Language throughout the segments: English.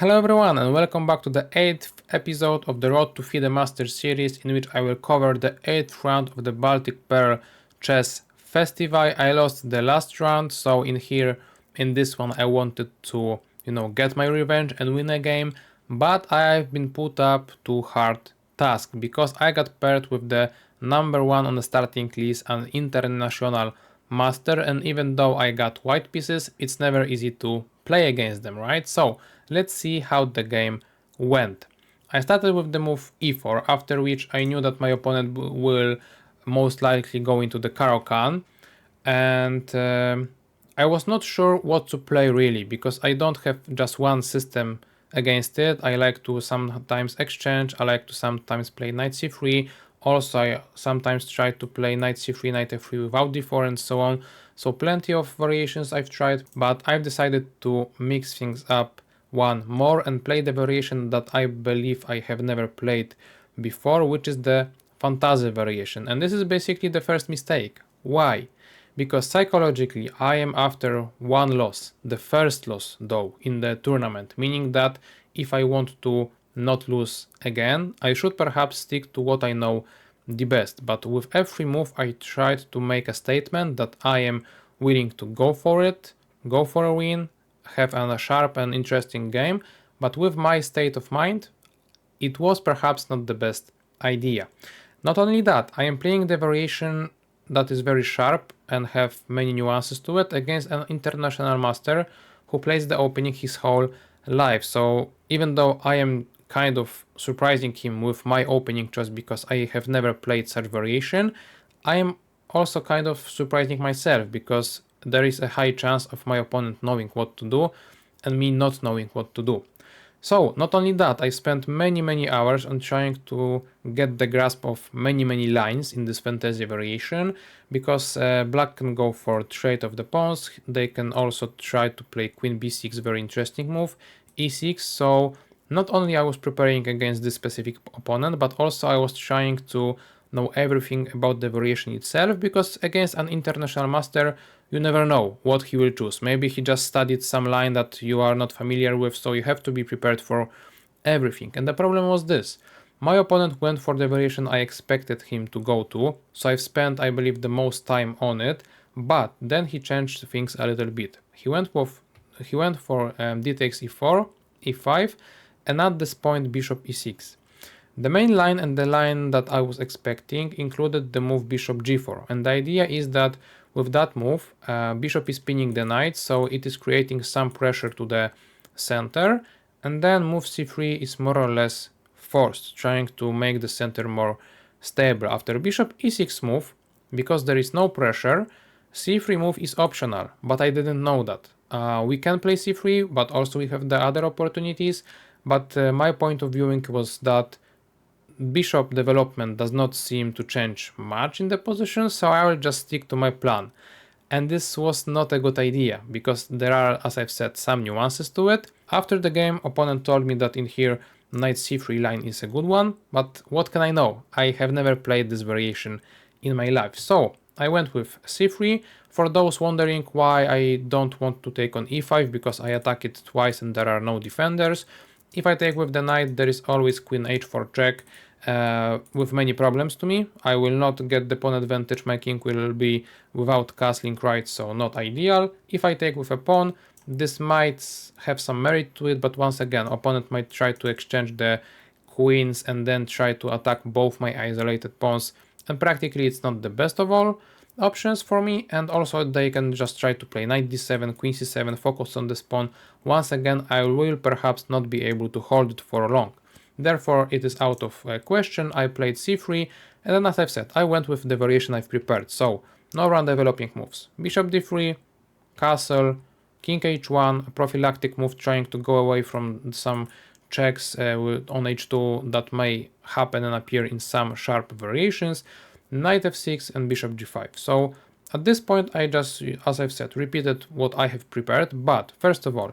Hello everyone and welcome back to the 8th episode of the Road to FIDE Masters series, in which I will cover the 8th round of the Baltic Pearl Chess Festival. I lost the last round, so in this one I wanted to, get my revenge and win a game, but I've been put up to hard task because I got paired with the number one on the starting list, an international master, and even though I got white pieces, it's never easy to play against them, right? So let's see how the game went. I started with the move e4, after which I knew that my opponent will most likely go into the Caro-Kann, and I was not sure what to play really, because I don't have just one system against it. I like to sometimes exchange, I like to sometimes play knight c3, also I sometimes try to play knight c3, knight f3 without d4 and so on. So plenty of variations I've tried, but I've decided to mix things up one more and play the variation that I believe I have never played before, which is the fantasy variation. And this is basically the first mistake. Why? Because psychologically I am after one loss, the first loss though in the tournament, meaning that if I want to not lose again, I should perhaps stick to what I know the best. But with every move I tried to make a statement that I am willing to go for it, go for a win, have a sharp and interesting game, but with my state of mind, it was perhaps not the best idea. Not only that, I am playing the variation that is very sharp and have many nuances to it against an international master who plays the opening his whole life. So even though I am kind of surprising him with my opening just because I have never played such variation, I am also kind of surprising myself because there is a high chance of my opponent knowing what to do and me not knowing what to do. So not only that, I spent many hours on trying to get the grasp of many lines in this fantasy variation, because black can go for trade of the pawns, they can also try to play queen b6, very interesting move, e6, so not only I was preparing against this specific opponent, but also I was trying to know everything about the variation itself, because against an international master you never know what he will choose. Maybe he just studied some line that you are not familiar with, so you have to be prepared for everything. And the problem was this: my opponent went for the variation I expected him to go to, so I've spent, I believe, the most time on it, but then he changed things a little bit. He went for d takes e4, e5, and at this point bishop e6. The main line and the line that I was expecting included the move bishop g4, and the idea is that with that move bishop is pinning the knight, so it is creating some pressure to the center, and then move c3 is more or less forced, trying to make the center more stable. After bishop e6 move, because there is no pressure, c3 move is optional, but I didn't know that. We can play c3, but also we have the other opportunities, but my point of viewing was that bishop development does not seem to change much in the position, so I will just stick to my plan. And this was not a good idea, because there are, as I've said, some nuances to it. After the game, opponent told me that in here knight c3 line is a good one, but what can I know? I have never played this variation in my life. So I went with c3. For those wondering why I don't want to take on e5, because I attack it twice and there are no defenders. If I take with the knight, there is always queen h4 check, with many problems to me. I will not get the pawn advantage, my king will be without castling right, so not ideal. If I take with a pawn, this might have some merit to it, but once again, opponent might try to exchange the queens and then try to attack both my isolated pawns, and practically it's not the best of all options for me. And also they can just try to play knight d7, queen c7, focus on this pawn. Once again, I will perhaps not be able to hold it for long. Therefore, it is out of question. I played c3, and then, as I've said, I went with the variation I've prepared. So, no round developing moves. Bishop d3, castle, king h1, a prophylactic move trying to go away from some checks on h2 that may happen and appear in some sharp variations, knight f6, and bishop g5. So, at this point, I just, as I've said, repeated what I have prepared, but first of all,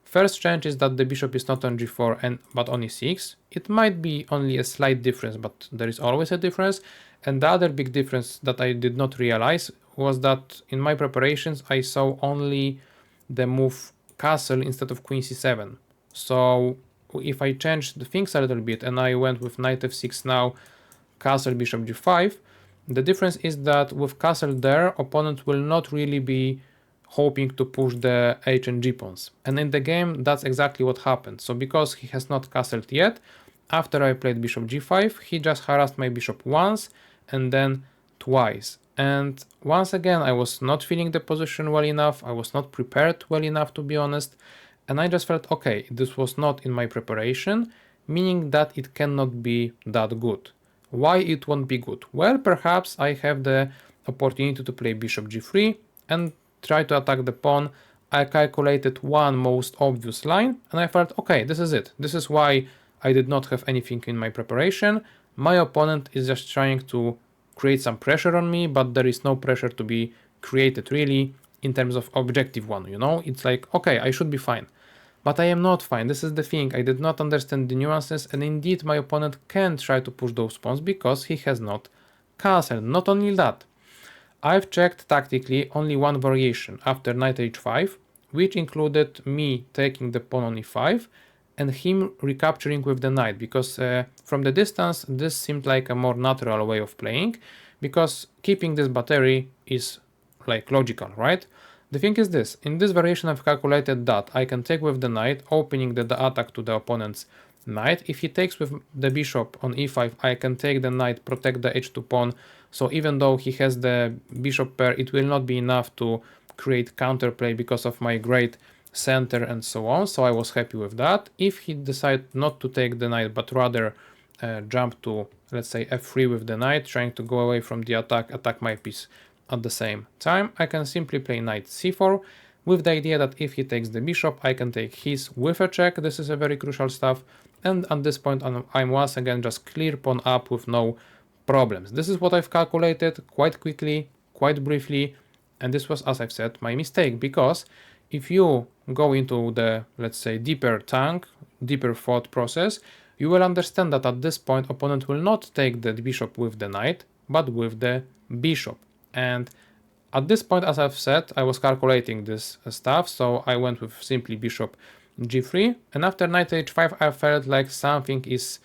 first change is that the bishop is not on g4 but on e6. It might be only a slight difference, but there is always a difference. And the other big difference that I did not realize was that in my preparations I saw only the move castle instead of queen c7. So if I change the things a little bit and I went with knight f6 now, castle bishop g5, the difference is that with castle there, opponent will not really be hoping to push the h and g pawns. And in the game, that's exactly what happened. So because he has not castled yet, after I played bishop g5, he just harassed my bishop once and then twice. And once again, I was not feeling the position well enough, I was not prepared well enough, to be honest, and I just felt, okay, this was not in my preparation, meaning that it cannot be that good. Why it won't be good? Well, perhaps I have the opportunity to play bishop g3 and try to attack the pawn. I calculated one most obvious line and I felt, okay, this is it. This is why I did not have anything in my preparation. My opponent is just trying to create some pressure on me, but there is no pressure to be created really in terms of objective one, you know? It's like, okay, I should be fine. But I am not fine, this is the thing, I did not understand the nuances, and indeed my opponent can try to push those pawns because he has not castled. Not only that, I've checked tactically only one variation after knight h5, which included me taking the pawn on e5 and him recapturing with the knight, because from the distance this seemed like a more natural way of playing, because keeping this battery is like logical, right? The thing is this, in this variation I've calculated that I can take with the knight, opening the attack to the opponent's knight. If he takes with the bishop on e5, I can take the knight, protect the h2 pawn, so even though he has the bishop pair, it will not be enough to create counterplay because of my great center and so on, so I was happy with that. If he decides not to take the knight, but rather jump to, let's say, f3 with the knight, trying to go away from the attack my piece at the same time, I can simply play knight c4 with the idea that if he takes the bishop, I can take his with a check. This is a very crucial stuff, and at this point I'm once again just clear pawn up with no problems. This is what I've calculated quite quickly, quite briefly, and this was, as I've said, my mistake, because if you go into the, let's say, deeper thought process, you will understand that at this point opponent will not take the bishop with the knight, but with the bishop. And at this point, as I've said, I was calculating this stuff, so I went with simply bishop g3, and after knight h5 I felt like something is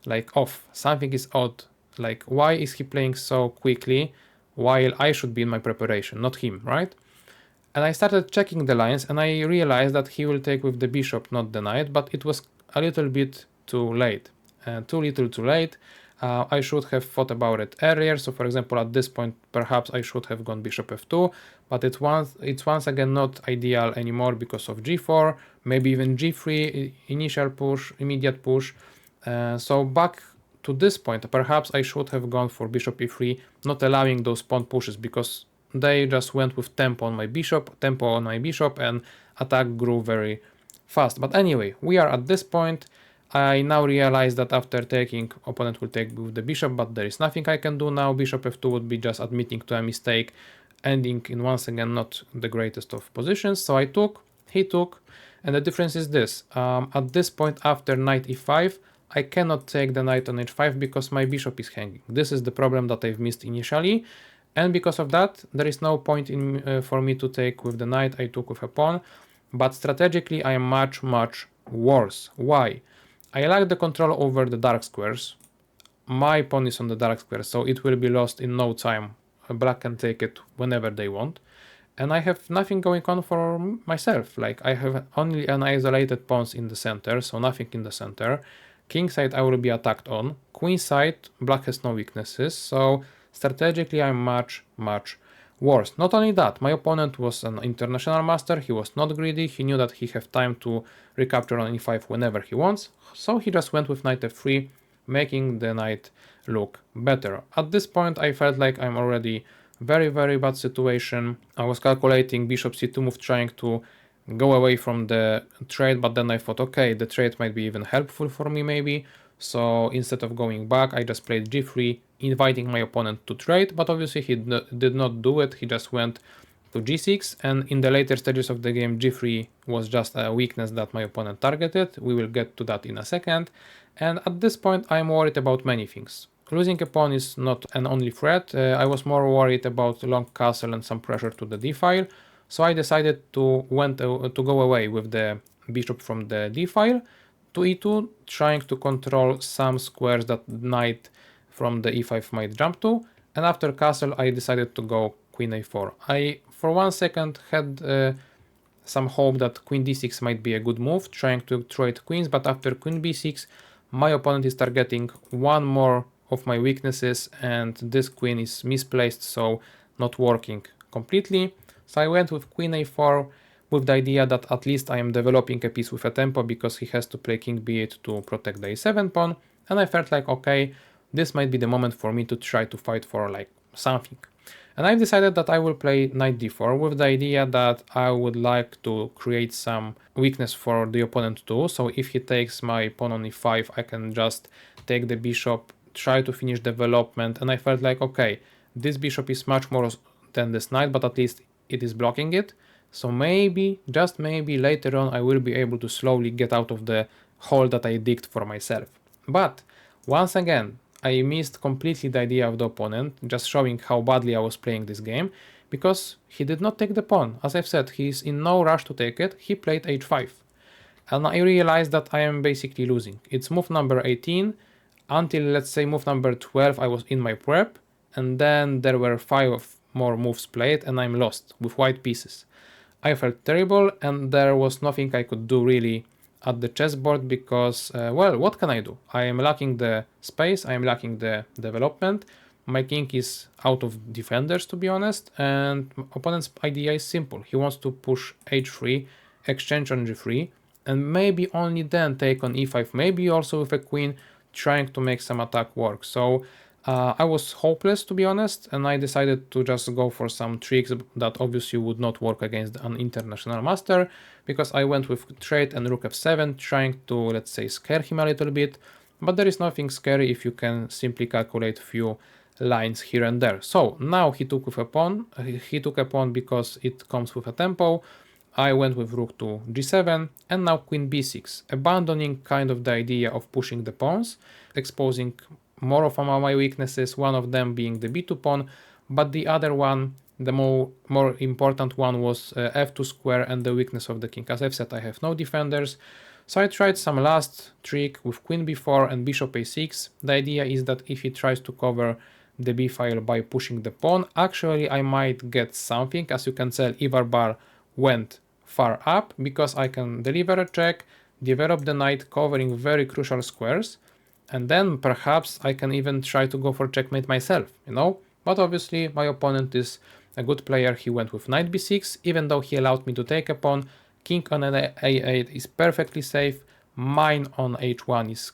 like off, something is odd, like why is he playing so quickly while I should be in my preparation, not him, right? And I started checking the lines and I realized that he will take with the bishop, not the knight, but it was a little bit too late, too little too late. I should have thought about it earlier, so for example at this point perhaps I should have gone bishop f2, but it's once again not ideal anymore because of g4, maybe even g3, initial push, immediate push. So back to this point, perhaps I should have gone for bishop e3, not allowing those pawn pushes, because they just went with tempo on my bishop, and attack grew very fast. But anyway, we are at this point. I now realize that after taking, opponent will take with the bishop, but there is nothing I can do now. Bishop f2 would be just admitting to a mistake, ending in once again not the greatest of positions. So I took, he took, and the difference is this. At this point after knight e5, I cannot take the knight on h5 because my bishop is hanging. This is the problem that I've missed initially, and because of that there is no point in for me to take with the knight. I took with a pawn, but strategically I am much worse. Why? I lack the control over the dark squares. My pawn is on the dark square, so it will be lost in no time. Black can take it whenever they want. And I have nothing going on for myself. Like, I have only an isolated pawns in the center, so nothing in the center. King side I will be attacked on. Queen side, black has no weaknesses, so strategically I'm much worse. Not only that, my opponent was an international master, he was not greedy, he knew that he have time to recapture on e5 whenever he wants, so he just went with knight f3, making the knight look better. At this point I felt like I'm already very bad situation. I was calculating bishop c2 move, trying to go away from the trade, but then I thought, okay, the trade might be even helpful for me maybe, so instead of going back I just played g3, inviting my opponent to trade, but obviously he did not do it, he just went to g6, and in the later stages of the game g3 was just a weakness that my opponent targeted. We will get to that in a second, and at this point I'm worried about many things. Losing a pawn is not an only threat, I was more worried about long castle and some pressure to the d file, so I decided to go away with the bishop from the d file to e2, trying to control some squares that knight from the e5 might jump to, and after castle I decided to go queen a4. I for 1 second had some hope that queen d6 might be a good move, trying to trade queens, but after queen b6 my opponent is targeting one more of my weaknesses and this queen is misplaced, so not working completely. So I went with queen a4 with the idea that at least I am developing a piece with a tempo because he has to play king b8 to protect the a7 pawn, and I felt like, okay, this might be the moment for me to try to fight for like something. And I've decided that I will play knight d4 with the idea that I would like to create some weakness for the opponent too. So if he takes my pawn on e5, I can just take the bishop, try to finish development, and I felt like, okay, this bishop is much more than this knight, but at least it is blocking it. So maybe, just maybe later on I will be able to slowly get out of the hole that I digged for myself. But once again, I missed completely the idea of the opponent, just showing how badly I was playing this game, because he did not take the pawn. As I've said, he is in no rush to take it, he played h5. And I realized that I am basically losing. It's move number 18, until let's say move number 12 I was in my prep, and then there were 5 more moves played and I'm lost with white pieces. I felt terrible and there was nothing I could do really at the chessboard because, well, what can I do? I am lacking the space, I am lacking the development, my king is out of defenders to be honest, and opponent's idea is simple. He wants to push h3, exchange on g3, and maybe only then take on e5, maybe also with a queen, trying to make some attack work. So I was hopeless to be honest, and I decided to just go for some tricks that obviously would not work against an international master, because I went with trade and rook f7, trying to, let's say, scare him a little bit, but there is nothing scary if you can simply calculate few lines here and there. So now he took with a pawn, he took a pawn because it comes with a tempo. I went with rook to g7 and now queen b6, abandoning kind of the idea of pushing the pawns, exposing more of my weaknesses, one of them being the b2 pawn, but the other one, the more important one, was f2 square and the weakness of the king. As I've said, I have no defenders, so I tried some last trick with queen b4 and bishop a6. The idea is that if he tries to cover the b file by pushing the pawn, actually I might get something. As you can tell, Ivar bar went far up because I can deliver a check, develop the knight covering very crucial squares, and then perhaps I can even try to go for checkmate myself, you know? But obviously my opponent is a good player, he went with knight b6, even though he allowed me to take a pawn. King on a8 is perfectly safe, mine on h1 is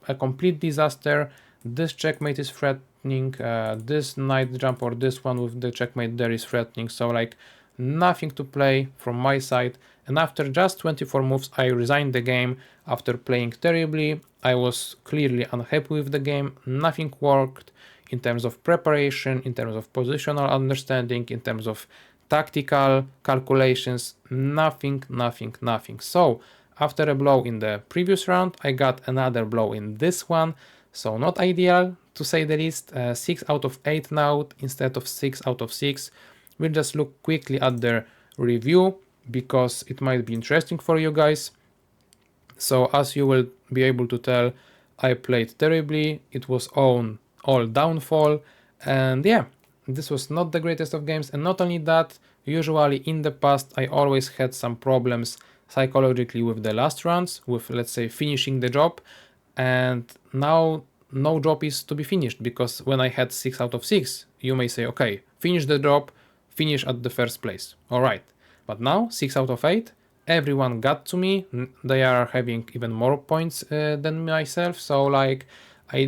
a complete disaster, this checkmate is threatening, this knight jump or this one with the checkmate there is threatening, so like nothing to play from my side. And after just 24 moves I resigned the game after playing terribly. I was clearly unhappy with the game, nothing worked in terms of preparation, in terms of positional understanding, in terms of tactical calculations, nothing. So after a blow in the previous round I got another blow in this one, so not ideal to say the least. 6 out of 8 now instead of 6 out of 6. We'll just look quickly at the review because it might be interesting for you guys. So as you will be able to tell, I played terribly, it was all downfall, and yeah, this was not the greatest of games. And not only that, usually in the past I always had some problems psychologically with the last rounds, with, let's say, finishing the job, and now no job is to be finished, because when I had 6 out of 6, you may say, okay, finish the job, finish at the first place, alright. But now 6 out of 8, everyone got to me, they are having even more points than myself, so like I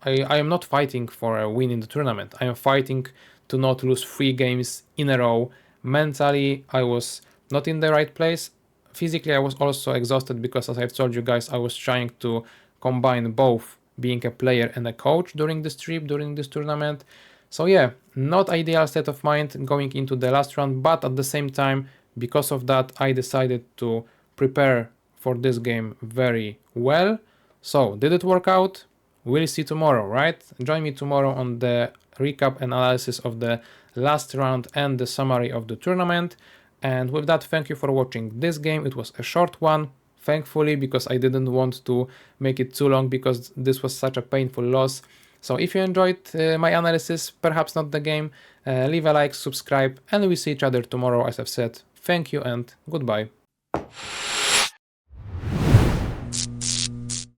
am not fighting for a win in the tournament, I am fighting to not lose 3 games in a row. Mentally I was not in the right place, physically I was also exhausted because, as I've told you guys, I was trying to combine both being a player and a coach during this trip, during this tournament. So yeah, not ideal state of mind going into the last round, but at the same time, because of that, I decided to prepare for this game very well. So did it work out? We'll see tomorrow, right? Join me tomorrow on the recap analysis of the last round and the summary of the tournament. And with that, thank you for watching this game. It was a short one, thankfully, because I didn't want to make it too long because this was such a painful loss. So if you enjoyed my analysis, perhaps not the game, leave a like, subscribe, and we see each other tomorrow, as I've said. Thank you and goodbye.